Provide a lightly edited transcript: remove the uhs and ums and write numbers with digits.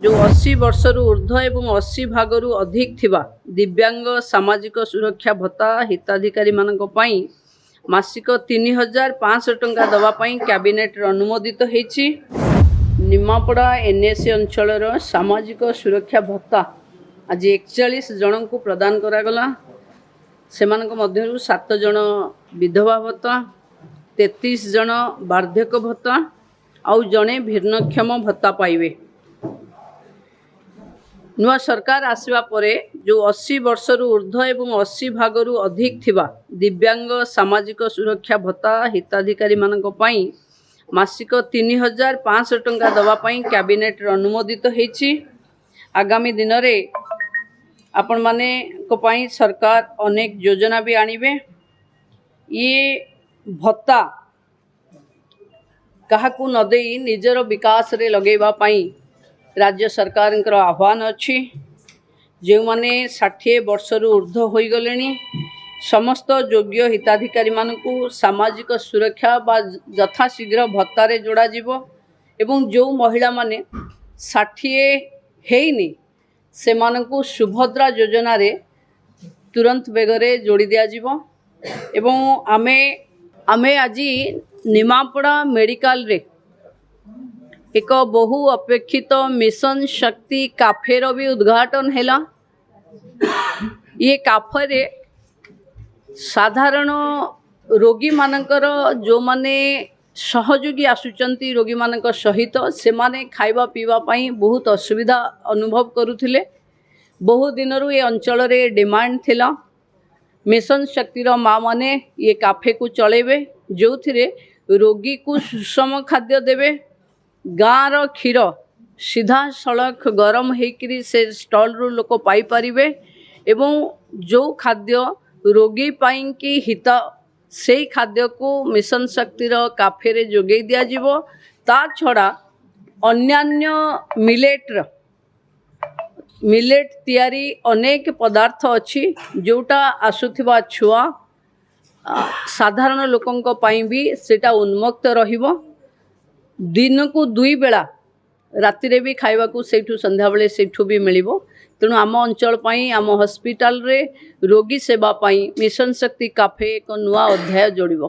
जो 80 वर्षर ऊर्ध्व एवं 80 भागरू अधिक थिबा दिव्यांग सामाजिक सुरक्षा भत्ता हिताधिकारी मानक पई मासिक 3500 टंका दवा पई कैबिनेट अनुमोदित हेछि। निमापड़ा एनएसी अंचल सामाजिक सुरक्षा भत्ता आज 41 जन को प्रदान करागला। सेमानक मध्यरु 7 जन विधवा भत्ता, 33 जन वार्धक्य भत्ता आउ जने भिन्नक्षम भत्ता पाइबे। नुआ सरकार आसवा परे जो 80 वर्षर ऊर्ध्व एवं 80 भागरू अधिक थिबा दिव्यांग सामाजिक सुरक्षा भत्ता हिताधिकारी मानक पई मासिक 3500 टंका दवा पई कैबिनेट अनुमोदित हेछि। आगामी दिन रे आपण माने को पई सरकार अनेक योजना भी आनिबे। ये भत्ता काहाकू न देई निजर विकास रे लगेबा पई राज्य सरकार आह्वान अच्छी। जो माने 60 वर्षर ऊर्ध्व हो गले समस्त योग्य हिताधिकारी मानकू सामाजिक सुरक्षा बा यथाशीघ्र भत्तारे जोड़ा जीवो एवं जो महिला माने 60 हेइनी से मानकू सुभद्रा योजना रे तुरंत बेगरे जोड़ी दिया जीवो। एवं आमे आज निमापड़ा मेडिकल रे एक बहु अपेक्षित मिशन शक्ति काफेर भी उद्घाटन हैला। ये काफे साधारण रोगी मानकर जो माने सहयोगी आसुचंती रोगी मानक सहित से माने खाइबा पीवा पाई बहुत असुविधा अनुभव करुथिले। बहु दिनरु ये अंचल रे डिमांड थिला। मिशन शक्तिर माँ माने ये काफे को चलेबे जो थिरे रोगी को सुषम खाद्य देवे। गाँव रो क्षीर सीधा सड़क गरम होकरी से स्टॉल रु लोक पाई परिबे एवं जो खाद्य रोगी पाई की हित से खाद्य को मिशन शक्तिर काफे रे जोगई दिया जीवो। ता छड़ा अन्यान्य मिलेट तैयारी अनेक पदार्थ अच्छी जोटा आसुथिबा छुआ साधारण लोकंक पाई भी सेटा उन्मुक्त रहिबो। दिन को 2 बेला राति रे भी खाइबा को सेठू संध्या बेले सेठू भी मिलिबो। तेणु आम अंचल पाई आम हॉस्पिटल रे रोगी सेवा पाई मिशन शक्ति काफे एक नुआ अध्याय जोड़िबो।